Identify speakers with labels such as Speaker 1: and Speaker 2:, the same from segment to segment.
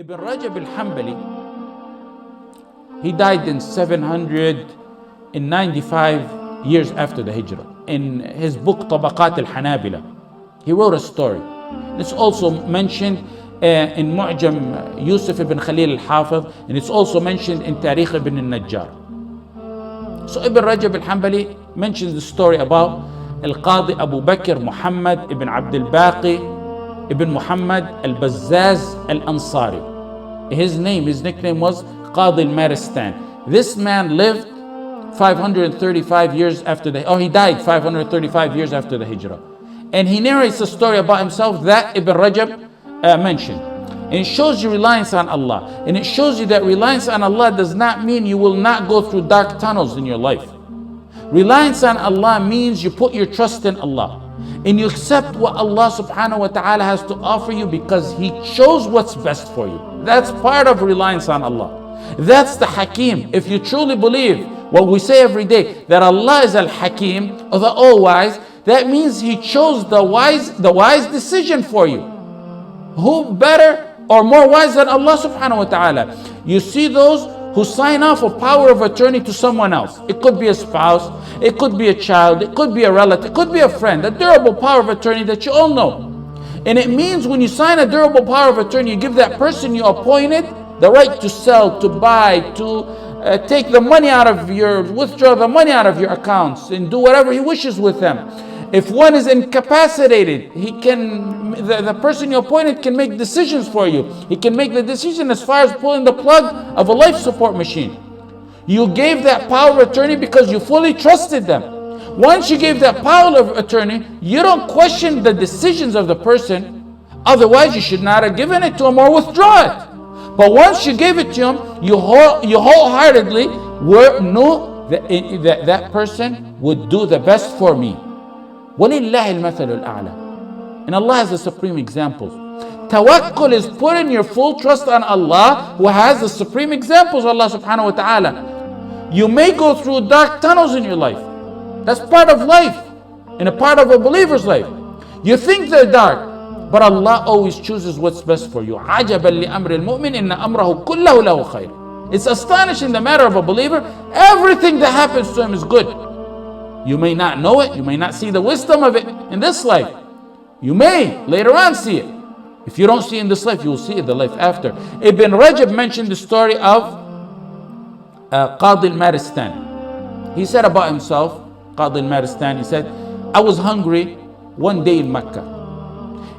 Speaker 1: Ibn Rajab al-Hanbali, he died in 795 years after the Hijrah. In his book Tawakkul Allah, he wrote a story. It's also mentioned in Mu'jam Yusuf ibn Khalil al-Hafiz, and it's also mentioned in Tarikh ibn al-Najjar. So Ibn Rajab al-Hanbali mentions the story about Al-Qadi Abu Bakr Muhammad ibn Abdul Baqi ibn Muhammad al-Bazzaz al-Ansari. His nickname was Qadi al-Maristan. This man lived 535 years after he died 535 years after the Hijrah. And he narrates a story about himself that Ibn Rajab mentioned. And it shows you reliance on Allah. And it shows you that reliance on Allah does not mean you will not go through dark tunnels in your life. Reliance on Allah means you put your trust in Allah. And you accept what Allah subhanahu wa ta'ala has to offer you because He chose what's best for you. That's part of reliance on Allah. That's the Hakim. If you truly believe what we say every day, that Allah is Al-Hakim, or the All-Wise, that means He chose the wise decision for you. Who better or more wise than Allah subhanahu wa ta'ala? You see those who sign off a power of attorney to someone else. It could be a spouse, it could be a child, it could be a relative, it could be a friend, a durable power of attorney that you all know. And it means when you sign a durable power of attorney, you give that person you appointed the right to sell, to buy, to take the money out of withdraw the money out of your accounts and do whatever he wishes with them. If one is incapacitated, the person you appointed can make decisions for you. He can make the decision as far as pulling the plug of a life support machine. You gave that power of attorney because you fully trusted them. Once you gave that power of attorney, you don't question the decisions of the person. Otherwise, you should not have given it to him or withdraw it. But once you gave it to him, you wholeheartedly knew that person would do the best for me. وَلِلَّهِ الْمَثَلُ الْأَعْلَى. And Allah has the supreme examples. Tawakkul is putting your full trust on Allah, who has the supreme examples, Allah subhanahu wa ta'ala. You may go through dark tunnels in your life. That's part of life and a part of a believer's life. You think they're dark, but Allah always chooses what's best for you. عَجَبًا لِأَمْرِ الْمُؤْمِنِ إِنَّ أَمْرَهُ كُلَّهُ لَهُ خَيْرٌ. It's astonishing the matter of a believer. Everything that happens to him is good. You may not know it, you may not see the wisdom of it in this life. You may later on see it. If you don't see it in this life, you will see it the life after. Ibn Rajab mentioned the story of Qadi al-Maristan. He said about himself, Qadi al-Maristan, he said, I was hungry one day in Mecca.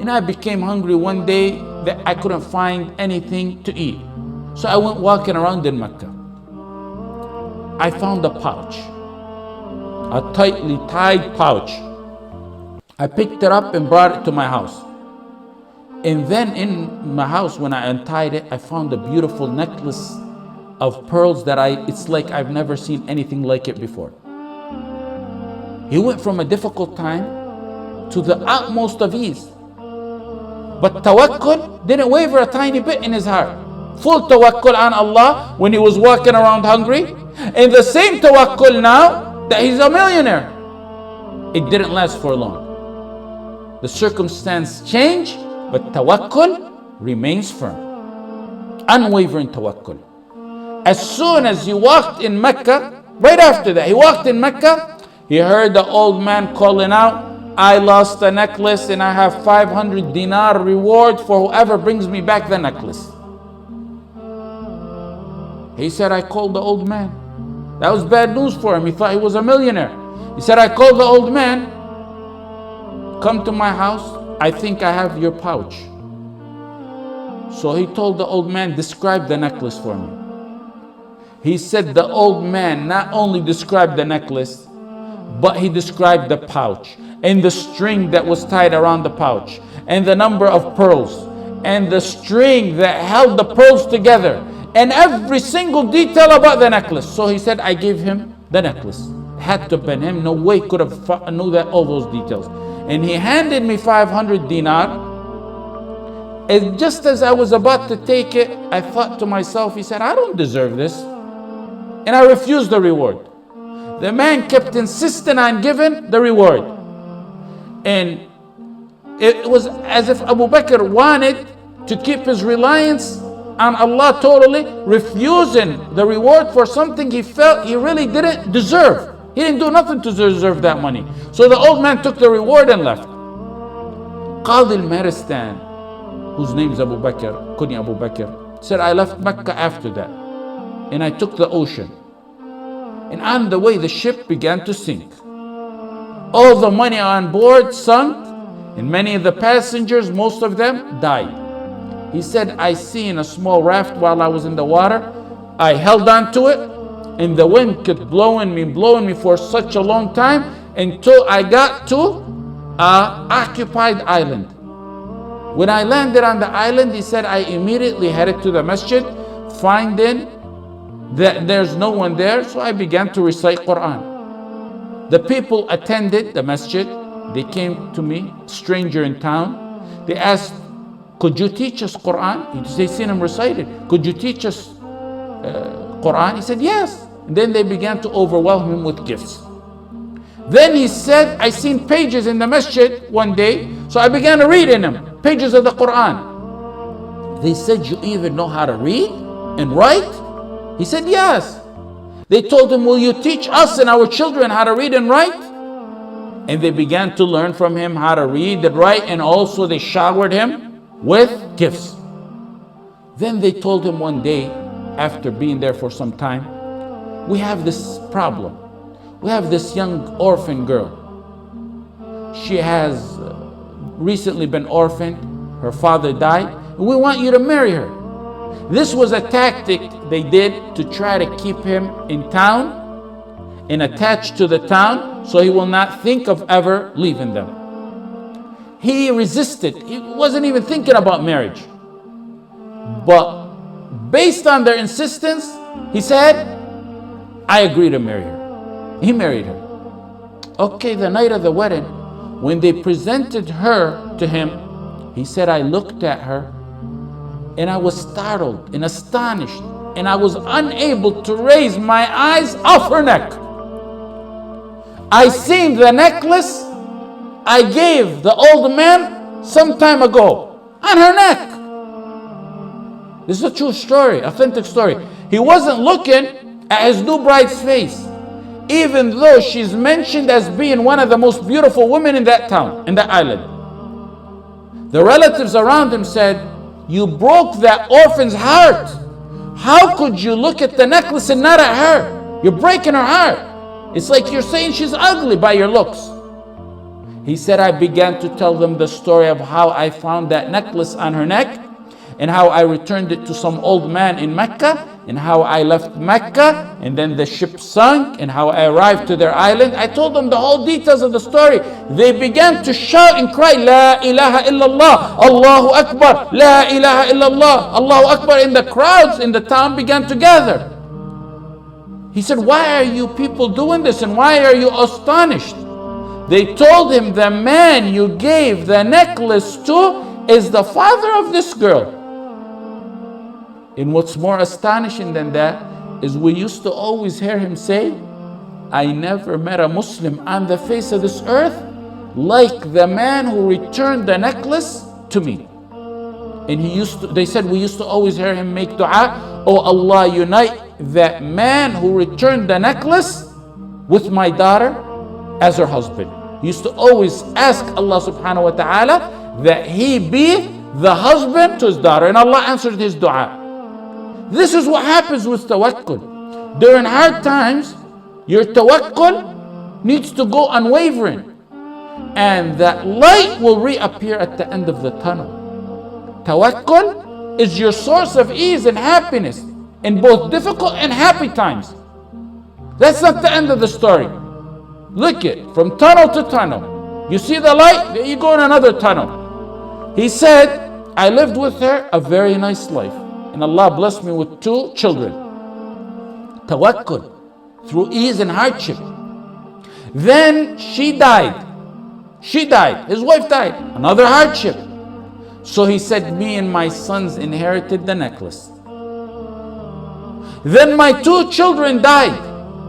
Speaker 1: And I became hungry one day that I couldn't find anything to eat. So I went walking around in Mecca. I found a pouch, a tightly tied pouch. I picked it up and brought it to my house. And then in my house, when I untied it, I found a beautiful necklace of pearls that it's like I've never seen anything like it before. He went from a difficult time to the utmost of ease. But tawakkul didn't waver a tiny bit in his heart. Full tawakkul on Allah when he was walking around hungry. And the same tawakkul now that he's a millionaire. It didn't last for long. The circumstance changed, but tawakkul remains firm. Unwavering tawakkul. As soon as he walked in Mecca, right after that, he walked in Mecca, he heard the old man calling out, I lost a necklace and I have 500 dinar reward for whoever brings me back the necklace. He said, I called the old man. That was bad news for him. He thought he was a millionaire. He said, I called the old man. Come to my house. I think I have your pouch. So he told the old man, describe the necklace for me. He said the old man not only described the necklace, but he described the pouch and the string that was tied around the pouch and the number of pearls and the string that held the pearls together and every single detail about the necklace. So he said, I gave him the necklace. Had to have been him. No way could have knew that all those details. And he handed me 500 dinar. And just as I was about to take it, I thought to myself, he said, I don't deserve this. And I refused the reward. The man kept insisting on giving the reward. And it was as if Abu Bakr wanted to keep his reliance on Allah, totally refusing the reward for something he felt he really didn't deserve. He didn't do nothing to deserve that money. So the old man took the reward and left. Qadi al-Maristan, whose name is Abu Bakr, Kunya Abu Bakr, said, I left Mecca after that, and I took the ocean. And on the way, the ship began to sink. All the money on board sunk, and many of the passengers, most of them, died. He said, I seen a small raft while I was in the water. I held on to it, and the wind kept blowing me for such a long time until I got to an occupied island. When I landed on the island, he said, I immediately headed to the masjid, finding that there's no one there, so I began to recite Quran. The people attended the masjid. They came to me, stranger in town. They asked, could you teach us Quran? They seen him recite it. Could you teach us Quran? He said, yes. And then they began to overwhelm him with gifts. Then he said, I seen pages in the masjid one day, so I began to read in them, pages of the Quran. They said, you even know how to read and write? He said, yes. They told him, will you teach us and our children how to read and write? And they began to learn from him how to read and write, and also they showered him with gifts. Then they told him one day, after being there for some time, we have this problem. We have this young orphan girl. She has recently been orphaned. Her father died. And we want you to marry her. This was a tactic they did to try to keep him in town and attached to the town so he will not think of ever leaving them. He resisted. He wasn't even thinking about marriage. But based on their insistence, he said, I agree to marry her. He married her. Okay, the night of the wedding, when they presented her to him, he said, I looked at her and I was startled and astonished, and I was unable to raise my eyes off her neck. I seen the necklace I gave the old man some time ago on her neck. This is a true story, authentic story. He wasn't looking at his new bride's face, even though she's mentioned as being one of the most beautiful women in that town, in that island. The relatives around him said, you broke that orphan's heart. How could you look at the necklace and not at her? You're breaking her heart. It's like you're saying she's ugly by your looks. He said, I began to tell them the story of how I found that necklace on her neck, and how I returned it to some old man in Mecca, and how I left Mecca, and then the ship sunk, and how I arrived to their island. I told them the whole details of the story. They began to shout and cry, La ilaha illallah, Allahu Akbar, La ilaha illallah, Allahu Akbar. And the crowds in the town began to gather. He said, why are you people doing this, and why are you astonished? They told him, the man you gave the necklace to is the father of this girl. And what's more astonishing than that is we used to always hear him say, I never met a Muslim on the face of this earth like the man who returned the necklace to me. And they said we used to always hear him make dua, oh Allah, unite that man who returned the necklace with my daughter as her husband. He used to always ask Allah subhanahu wa ta'ala that he be the husband to his daughter, and Allah answered his dua. This is what happens with tawakkul. During hard times, your tawakkul needs to go unwavering, and that light will reappear at the end of the tunnel. Tawakkul is your source of ease and happiness in both difficult and happy times. That's not the end of the story. Look it, from tunnel to tunnel. You see the light, then you go in another tunnel. He said, I lived with her a very nice life, and Allah blessed me with 2 children. Tawakkul, through ease and hardship. Then she died. His wife died. Another hardship. So he said, me and my sons inherited the necklace. Then my 2 children died.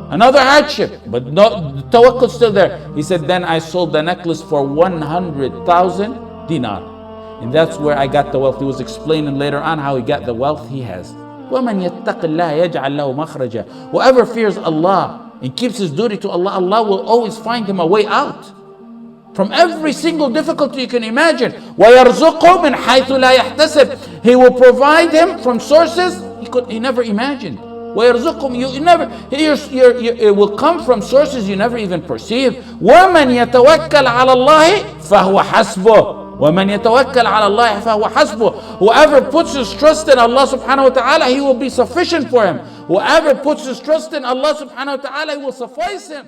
Speaker 1: Another hardship, but no, the tawakkul's still there. He said, then I sold the necklace for 100,000 dinar. And that's where I got the wealth. He was explaining later on how he got the wealth he has. وَمَنْ يَتَّقِ اللَّهَ يَجْعَلْ لَهُ مَخْرَجًا. Whoever fears Allah and keeps his duty to Allah, Allah will always find him a way out from every single difficulty you can imagine. وَيَرْزُقْهُ مِنْ حَيْثُ لَا يَحْتَسِبْ. He will provide him from sources he never imagined. وَيَرْزُقْهُم, it will come from sources you never even perceived. وَمَنْ يَتَوَكَّلْ عَلَى اللَّهِ فَهُوَ حَسْبُهُ. وَمَنْ يَتَوَكَّلْ عَلَى اللَّهِ فَهُوَ حَسْبُهُ. Whoever puts his trust in Allah subhanahu wa ta'ala, he will be sufficient for him. Whoever puts his trust in Allah subhanahu wa ta'ala, he will suffice him.